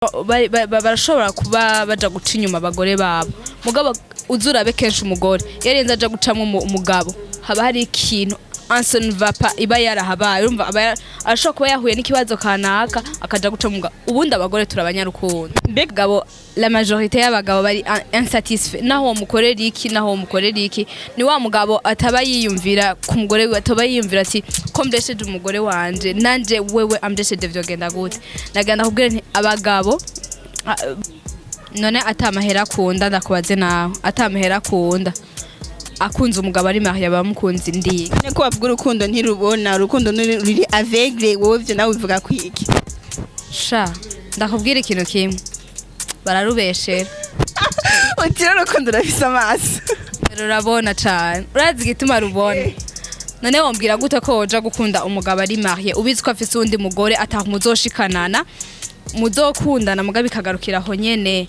barashobora kuba baja guca inyuma abagore babo mugabo uzurabe kenshi umugore yarenze aja gucamwe umugabo haba hari ikintu Anson vapa iba yarahabaye urumva arashobora kuba yahuye n'ikibazo kanaka akaja guca umugabo ubundi abagore turabanyarukundo mbegabo la majorité y'abagabo bari insatisfait naho mukorera iki ni wa mugabo ataba yiyumvira ku mugore we ataba yiyumvira ati ko mbesheje umugore wanje nanje wewe ambesheje vyogenda gute naganda kubwira nti abagabo none atamahera akunda ndakubaze nawe atamahera akunda akunze umugabo ari mariya bamukunze ndiye ko bavuga urukundo ntirubona urukundo ruri aveugle wowe byo nawe uvuga kwiki sha ndakubwira ikintu kimwe bararubeshera utira urukundo rafise amaso rurabona cyane urazi gituma rubona none wombwira gute ko woja gukunda umugabo ari mariya ubizi ko afise undi mugore atamuzoshikanana muzokundana mugabo ikagarukira aho nyene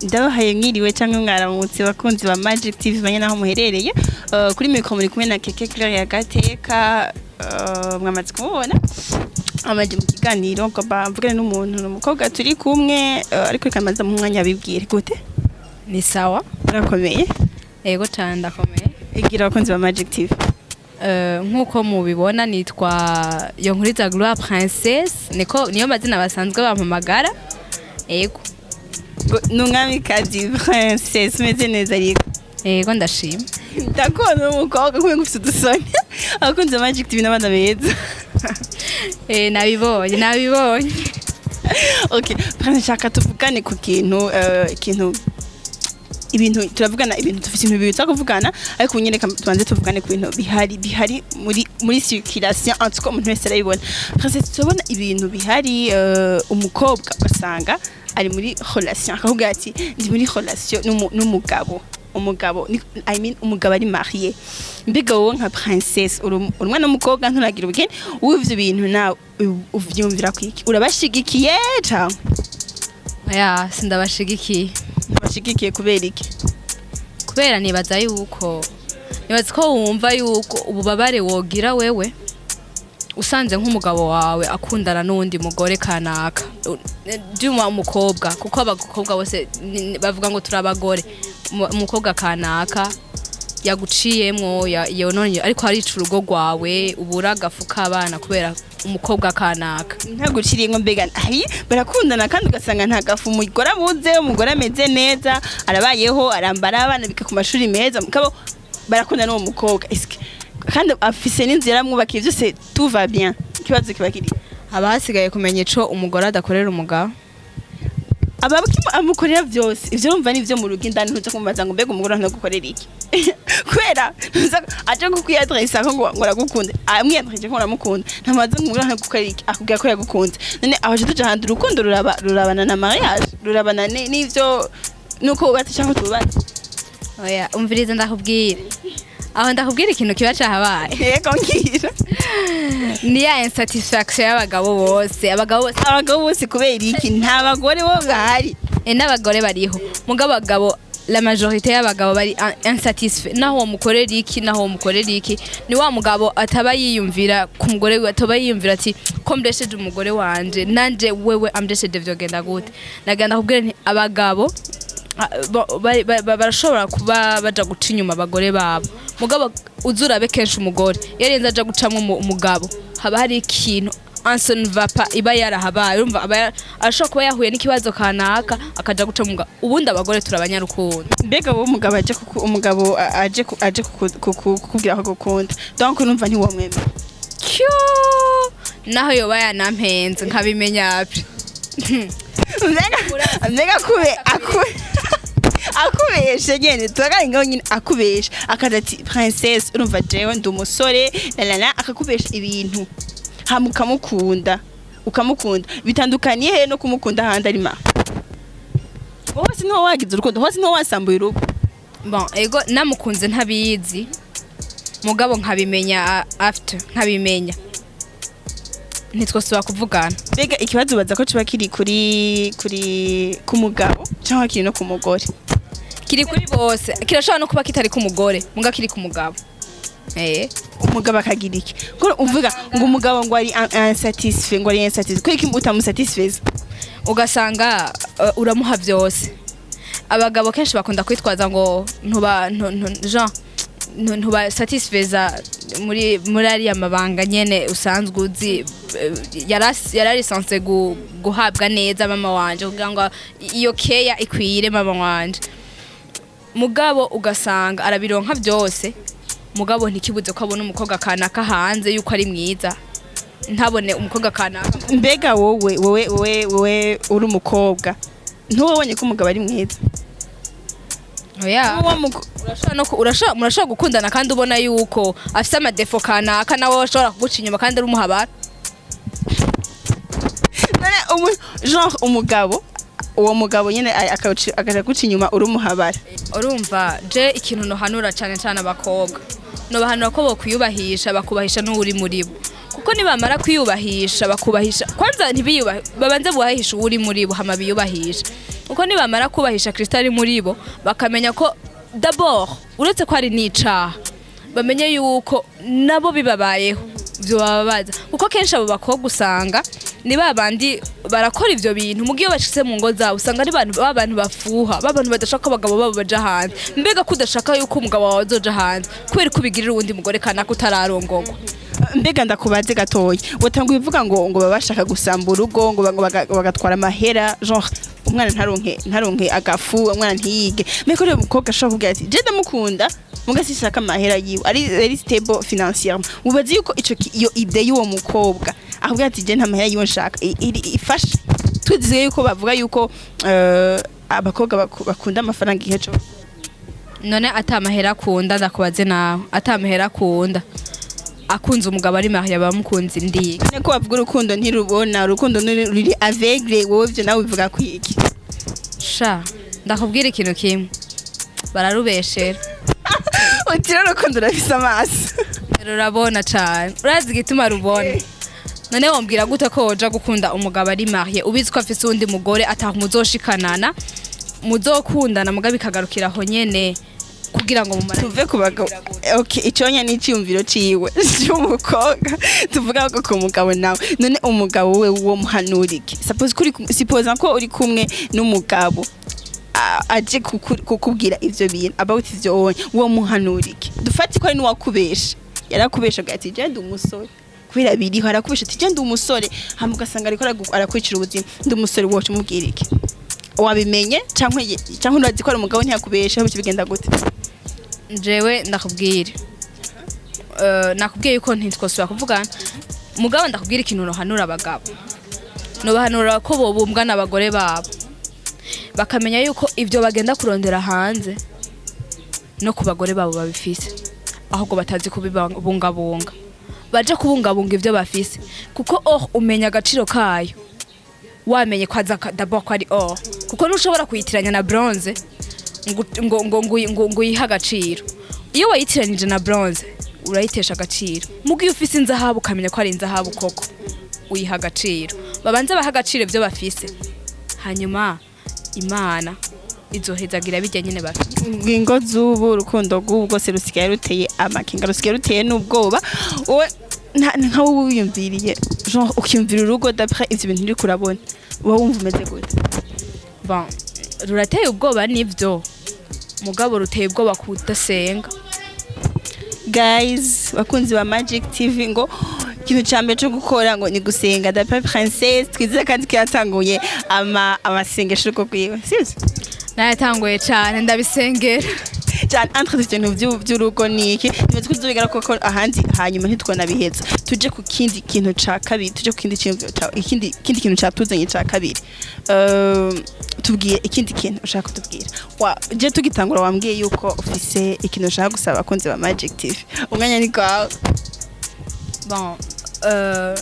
ndabahaye mwiriwe cyangwa mwaramutse bakunzi ba Magic TV banye naho muherereye kuri mikro muri kumwe na Keke Claire ya Gateka mwamaze kumubona amaje mu kiganiro ngo bamvugane n'umuntu n'umukobwa turi kumwe ariko kamaze mu mwanya bibwire gute ni sawa urakomeye yego cyane ndakomeye igira bakunzi ba Magic TV nkuko mubibona nitwa Yonkuriza Gloire Princesse niyo mazina basanzwe bampamagara yego Nungamikazi Princesse meze neza ariko yego ndashima ndakona umukobwa kumwe ngufite udusoni abakunze Magic TV n'abana beza nabibonye okay nshaka tuvugane ku ibintu turavugana ibintu dufite ibintu bibitsa kuvugana ariko unyereka tubanze tuvugane ku bintu bihari muri circulation en tout cas umuntu wese arabibona Princesse tubona ibintu bihari umukobwa basanga ari muri relation akavuga ati ndi muri relation n'umugabo I mean umugabo ari marié mbega wowe nka Princesse urumwana n'umukobwa nturagira ubugeni uvyo bintu nawe uvyumvira kwiki urabashigikiye cyangwa aya sindabashigikiye nabashigikiye kubera iki kubera nibaza ko wumva yuko ububabare wogira wewe usanze nk'umugabo wawe akundana n'undi mugore kanaka duma umukobwa kuko abakobwa bose bavuga ngo turabagore umukobwa kanaka yaguciyemwo yononye ariko hari urugo rwawe ubura agafuka abana kubera umukobwa kanaka ntaguciriye ngo mbega ari barakundana kandi ugasanga nta gafu umugore abuze umugore ameze neza arabayeho arambara abana bika ku mashuri meza mukabo barakundana n'uwo mukobwa kandi afise n'inzu yaramwubakiye byose tout va bien kibazo kiba kiri abasigaye kumenya ico umugore adakorera umugabo amukorera byose ivyo urumva nivyo mu rugo indani ntuza kumubaza ngo mbega umugore ntagukorera iki kwera aje kukwiyadressa ngo aragukunda amwiyadresse ko aramukunda ntamaze umugore ntagukorera iki akubwira ko yagukunda none aho je tuje handi urukundo rurabana na mariage rurabana n'ivyo nuko ubatse cyangwa tubatse oya umviriza ndakubwira aho ndakubwira ikintu kiba cahabaye yego ngira ni ya insatisfaction y'abagabo bose kubera iki nta bagore bo bahari n'abagore bariho mugabo abagabo la majorité y'abagabo bari insatisfait naho mukorera iki ni wa mugabo ataba yiyumvira ku mugore we ataba yiyumvira ati ko mbesheje umugore wanje nanje wewe ambesheje vyogenda gute naganda kubwira nti abagabo barashobora kuba baja guca inyuma abagore babo mugabo uzurabe kenshi umugore yarenze aja gucamwe umugabo haba hari ikintu Anson vapa iba yarahabaye urumva arashobora kuba yahuye n'ikibazo kanaka akaja guca umugabo ubundi abagore turabanyarukundo mbega wowe umugabo aje kukubwira ko gukunda donc numva ntiwomwemera naho yoba yanampenze nkabimenya api mbega akubeshe nyene tuganye ngo nyine akubeshe akaza ati Princesse urumva jewe ndi umusore akakubesha ibintu hamukamukunda ukamukunda bitandukaniye he no kumukunda handi arima hose niho wagize urukundo hose niho wasambuye urugo bon ego namukunze ntabizi mugabo nkabimenya after nkabimenya ntitwosubira kuvugana mbega ikibazo baza ko kiba kiri ku mugabo cyangwa kiri no ku mugore kiri kuri bose kirashobora no kuba kitari ku mugore muga kiri ku mugabo umugabo akagira iki ko uvuga ngo umugabo ngo ari insatisfait ngo ari insatisfait kwiki utamusatisfait ugasanga uramuha byose abagabo kenshi bakunda kwitwaza ngo ntuba satisfeza muri ariya mabanga nyene usanzwe uzi yarari sanse guhabwa neza mama wanje kugira ngo iyo keya ikwire mama wanje mugabo ugasanga arabironka byose mugabo ntikibuze ko abona umukobwa kanaka hanze yuko ari mwiza ntabone umukobwa kanaka mbega wowe uri umukobwa ntuwabonye ko umugabo ari mwiza oya urashobora gukundana kandi ubona yuko afite amadefo kanaka nawe washobora kuguca inyuma kandi ari umuhabara genre umugabo uwo mugabo nyine akaja guca inyuma uri umuhabara urumva je ikintu nohanura cyane cyane abakobwa nobahanura ko bokwiyubahisha bakubahisha n'uri muri bo kuko nibamara kwiyubahisha bakubahisha kwanza ntibiyubahe babanze buhahisha uri muri bo hama biyubahisha uko nibamara kubahisha Kristo ari muri bo bakamenya ko d'abord uretse ko ari n'icaha bamenye yuko nabo bibabayeho byo bababaza kuko kenshi abo bakobwa usanga ni babandi barakora ivyo bintu mugiye bashitse mu ngo zabo usanga ari abantu bafuha babantu badashaka abagabo babo baja hanze mbega kudashaka yuko umugabo wawe azoja hanze kubera kubigirira uwundi mugore kana kutararongogwa mbega ndakubaze gatoya watanguye uvuga ngo babashaka gusamba urugo ngo bagatwara amahera genre umwana ntaronke agafu umwana ntiyige mbega rero umukobwa ashobora kugira ati je ndamukunda mugasishaka amahera yiwe ari stable financièrement ubazi yuko iyo idée y'uwo mukobwa ahubwo ati je nta mahera yiwe nshaka ifashe tuziye yuko bavuga yuko abakobwa bakunda amafaranga igihe cyo none atamahera akunda ndakubaze nawe atamahera akunda akunze umugabo ari mariya bamukunze ndiye niko bavuga urukundo ntirubona urukundo ruri aveugle wowe byo nawe bivuga kwiki sha ndakubwira ikintu kimwe bararubeshera utira urukundo rafise amaso rurabona cyane urazi igituma rubona none wombwira gute ko woja gukunda umugabo ari mariye ubizi ko afise undi mugore ataha muzoshikanana muzokundana mugabe ikagarukira aho nyene kugira ngo mumara tuve ku bagabo okay iconya ni cyumviro ciwe cy'umukobwa tuvuga ko ku mugabo nawe none umugabo we wo muhanurike suppose ko uri kumwe n'umugabo aje kukubwira ivyo bintu about ivyo wo muhanurike dufati ko ari n'uwakubesha yarakubesha gati je ndi umusore kubera biriho arakubesha ati je ndi umusore hamugasanga ariko arakwicira ubuzima ndi umusore wocu mubwira iki wabimenye canke urazi ko ari umugabo ntiyakubesha aho bigenda gute jewe ndakubwira nakubwiye yuko ntitwosubira kuvugana mugabo ndakubwira ikintu nohanura abagabo nobahanura ko bobumbwa n'abagore babo bakamenya yuko ivyo bagenda kurondera hanze no ku bagore babo babifise ahubwo batazi kubibungabunga baje kubungabunga ivyo bafise kuko umenya agaciro kayo wamenye kwaza d'abord ko ari kuko ntushobora kuyitiranya na bronze ngo yiha agaciro iyo wayitiranije na bronze urayitesha agaciro mugiye ufise inzahabu ukamenya ko ari inzahabu koko uyiha agaciro babanze baha agaciro ivyo bafise hanyuma imana izohezagira bijya nyene bafite ingo z'ubu urukundo rw'ubwo se rusigaye ruteye amakinga rusigaye ruteye n'ubwoba wowe nka wiyumviriye genre ukiyumvira urugo d'après ivyo bintu uri kurabona wowe wumva umeze gute bon rurateye ubwoba nivyo mugabo ruteye ubwoba kudasenga guys bakunzi ba Magic TV ngo ikintu cyambere cyo gukora ngo ni gusenga d'après princesse twize kandi cyatanguye amasengesho uko kwiwe sivyo nayatanguye cyane ndabisengera cyane entre ibintu by'urugo niki nibaze ko tuzobigara ko ahandi hanyuma ntitwana biheza tuje ku kindi kintu ca kabiri tuje ku kindi kintu cyatuzanye ca kabiri tubwiye ikindi kintu ushaka kutubwira je tugitangura wambwiye yuko ufise ikintu ushaka gusaba abakunzi ba Magic TV umwanya ni kwawe bon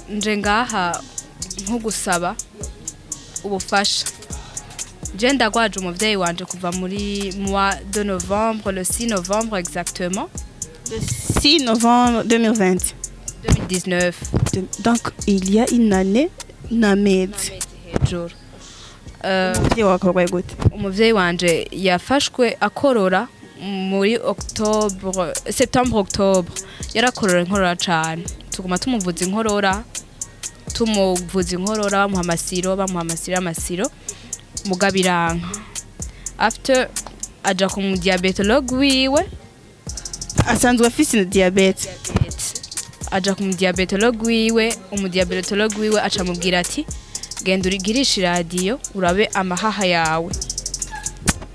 nje ngaha nko gusaba ubufasha je ndagwaje umuvyeyi wanje kuva muri mois de novembre le 6 novembre exactement le 6 novembre 2019 donc il y a une année n'amezi umuvyeyi wanje yafashwe akorora muri octobre septembre octobre yarakorora inkorora cane tuguma tumuvuza inkorora bamuha amasiro mugabiranka after aja ku diabetologue wiwe asanzwe afise na diabete aja ku diabetologue wiwe umudiabetologue wiwe aca mubwira ati genda urigirisha radio urabe amahaha yawe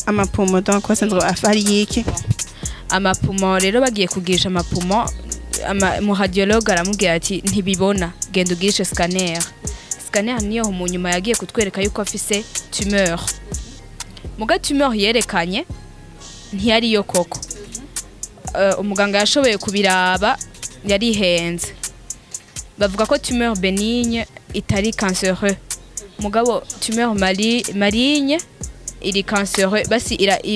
amapumo donc asanzwe afari yiki amapumo rero bagiye kugirisha amapumo mu radiologue aramubwira ati ntibibona genda ugirishe scanner niyo mu nyuma yagiye kutwereka yuko afise tumeur muga tumeur yerekanye ntiyari yo koko umuganga yashoboye kubiraba yarihenze bavuga ko tumeur benigne itari cancereux mugabo tumeur maligne iri cancereux basi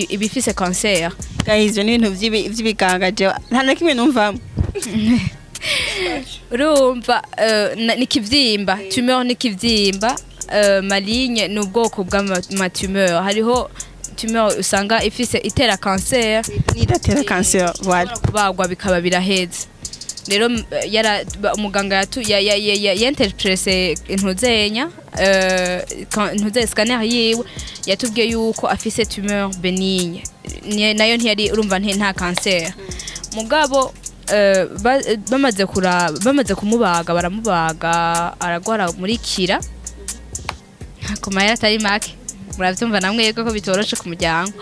ibifise cancer guys ni ibintu vy'ibiganga je nta na kimwe numva urumva nikivyimba tumeur nikivyimba maligne n'ubwoko bwa tumeur hariho tumeur usanga ifise itera cancer n'idatera cancer voilà bagwa bikaba biraheze rero umuganga yanterprese intuzenya scanner yiwe yatubwiye yuko afise tumeur benigne nayo ntiyari urumva nta cancer mugabo bamaze kumubaga baramubaga aragwara muri kira kumaya atari make muravyumva namwe yego ko bitoroshe ku muryango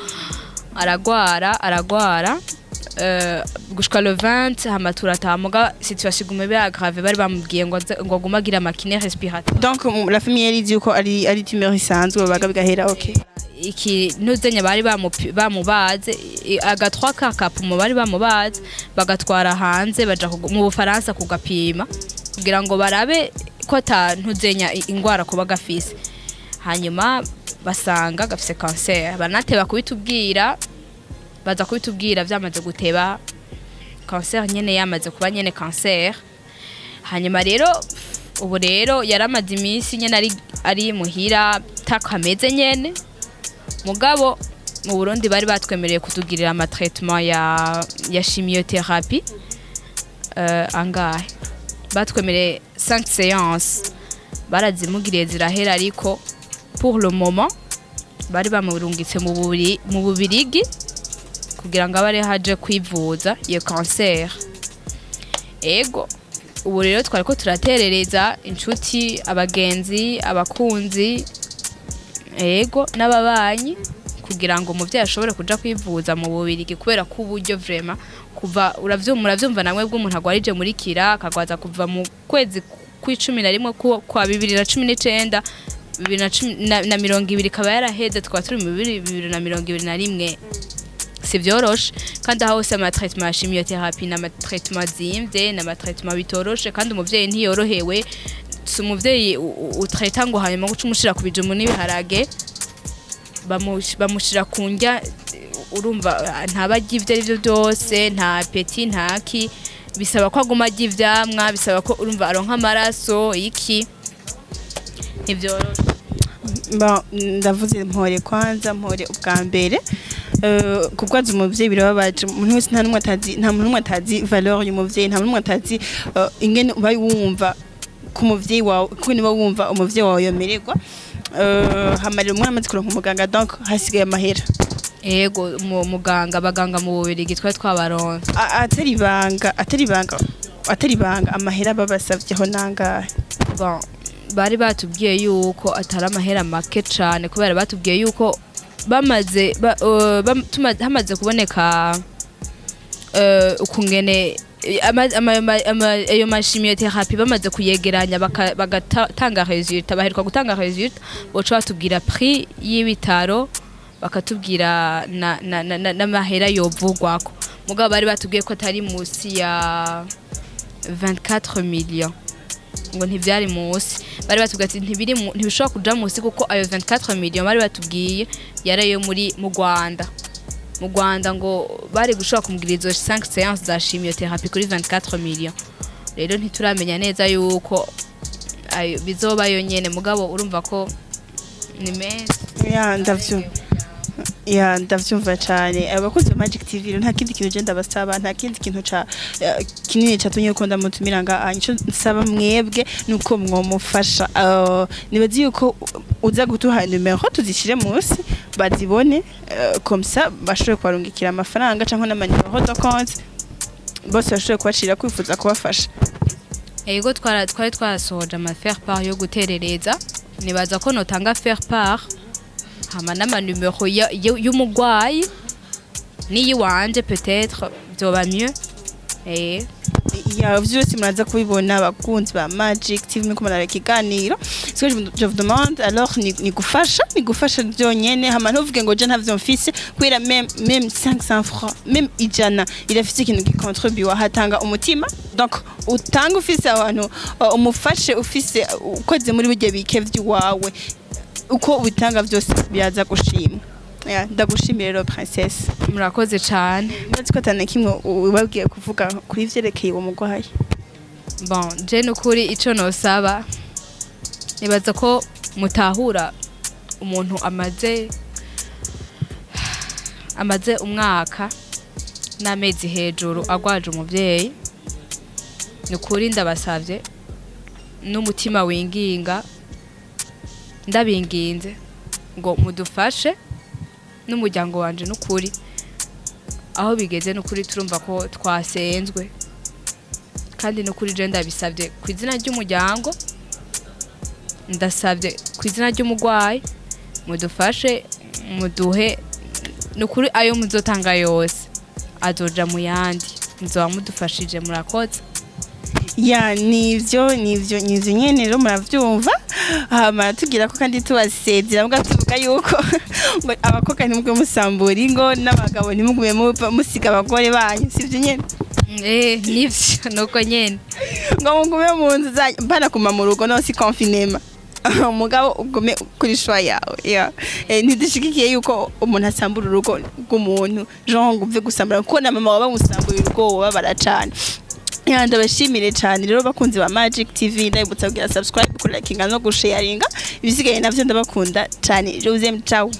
aragwara gushika le 20 hamatura tamuga situation igume be grave bari bamubwiye ngo agumagira makine respiratoire donc la famille yari dit ko ari tumeur isanzwe babaga bigahera okay iki ntuzenya bari bamubaze aga 3 kakapumo bari bamubaze bagatwara hanze baja mu Bufaransa kugapima kugira ngo barabe ko ata ntuzenya ingwara ko bagafise hanyuma basanga gafise cancer banateba kubitubwira baza kubitubwira vyamaze guteba cancer nyene yamaze kuba nyene cancer hanyuma rero ubu rero yaramaze iminsi nyene ari muhira takameze nyene mugabo mu Burundi bari batwemereye kutugirira ama traitement ya chimiothérapie angahe batwemereye 5 séances barazimugiriye zirahera ariko pour le moment bari bamurungitse mu Bubirigi kugira ngo abare haje kwivuza iyo cancer ego ubu rero twariko turaterereza inshuti abagenzi abakunzi ego n'ababanyi kugira ngo umuvyeyi ashobore kuja kwivuza mu Bubirigi kubera ko uburyo vraiment kuva uravyumva namwe bw'umuntu agwarije muri kira akagwaza kuva mu kwezi kwa 11 kwa 2019 2020 kaba yaraheze twaba turi mu 2021 si vyoroshe kandi aho hose ama traitement ya chimiothérapie n'ama traitement zimvye n'ama traitement bitoroshe kandi umuvyeyi ntiyorohewe si umuvyeyi utraita ngo hanyuma guca umushira ku bijumu n'ibiharage bamushira kunjya urumva ntabajya ivyo arivyo byose nta petit ntaki bisaba ko aguma ajya ivyamwa bisaba ko urumva aronka amaraso iki ntivyoroshe ndavuze mpore ubwa mbere kubwaza umuvyeyi birababaje umuntu wese nta muntu atazi valeur y'umuvyeyi nta muntu atazi ingene uba wumva ku muvyeyi wawe ko niba wumva umuvyeyi wawe yomererwa hamarira umwana amaze kuronka umuganga donc hasigaye amahera ego muganga abaganga mu Bubirigi twabaronse atari banga amahera babasavyeho nangahe bon bari batubwiye yuko atari amahera make cane kubera batubwiye yuko hamaze kuboneka ukungene ayo machimiothérapie bamaze kuyegeranya bagatanga resultat baheruka gutanga resultat boca batubwira prix y'ibitaro bakatubwira n'amahera yovugwako mugabo bari batubwiye ko atari musi ya 24 millions ngo ntivyari musi bari batubwiye ati ntibishobora kuja musi kuko ayo 24 millions bari batubwiye yarayo mu Rwanda ngo bari gushobora kumugirira izo 5 séances za chimiothérapie kuri 24 millions rero ntituramenya neza yuko bizoba yo nyene mugabo urumva ko ni meza ya ndavyo ya ndavyumva cyane abakozi ba Magic TV nta kindi kintu je ndabasaba nta kindi kintu ca kinini catumye ko ndamutumira nga anyico nsaba mwebwe nuko mwomufasha nibazi yuko uza gutuha numero tuzishire munsi bazibone comme ça bashobore kwarungikira amafaranga canke n'amanimero de compte bose bashobore kwashira kwifuza kubafasha. Ego twari twasohoje ama faire part yo guterereza nibaza ko notanga faire part hama n'amanimero y'umugwayi niyi wanje peut-être byoba mieux ya vyose muraza kubibona abakunzi ba Magic TV mko mara kiganiro ce que je vous demande alors ni gufasha byonyene hama ntuvuge ngo je ntavyo mfise kwira même 500 francs même ijana irafise ikintu gicontribue hatanga umutima donc utanga ufise abantu umufashe ufise ukoze muri bijye bike vy'iwawe uko ubitanga byose byaza gushimwa. Ndagushimira rero princesse murakoze cyane nzi ko tane kimwe ubabwiye kuvuga kuri vyerekeye uwo mugwayi. Bon je nukuri ico nosaba nibaza ko mutahura umuntu amaze umwaka n'amezi hejuru agwaje umuvyeyi nukuri ndabasavye n'umutima winginga ndabinginze ngo mudufashe n'umuryango wanje nukuri aho bigeze nukuri turumva ko twasenzwe kandi nukuri je ndabisavye kwizina ry'umuryango ndasavye kwizina ry'umugwayi mudufashe muduhe nukuri ayo muzotanga yose azoja mu yandi muzoba mudufashije murakoze. Ya nivyo nyene rero muravyumva hama tugira ko kandi tubasezera mbwa tuvuga yuko ngo abakobwa ntimugwe musambura ingo n'abagabo ntimugwe musiga abagore banyu sivyo nyene nivyo nuko nyene ngo mugume mu nzu bana kuma mu rugo no si confinement umugabo ugume kuri shwa yawe ntidushigikiye yuko umuntu asambura urugo rw'umuntu genre ngo uve gusambura kuko na mama waba musambura urugo babara cyane. Ndabashimire cyane rero bakunzi ba Magic TV ndabutsa kugira subscribe, like no gusharinga ibisigaye navyo ndabakunda cyane. Je vous aime, ciao.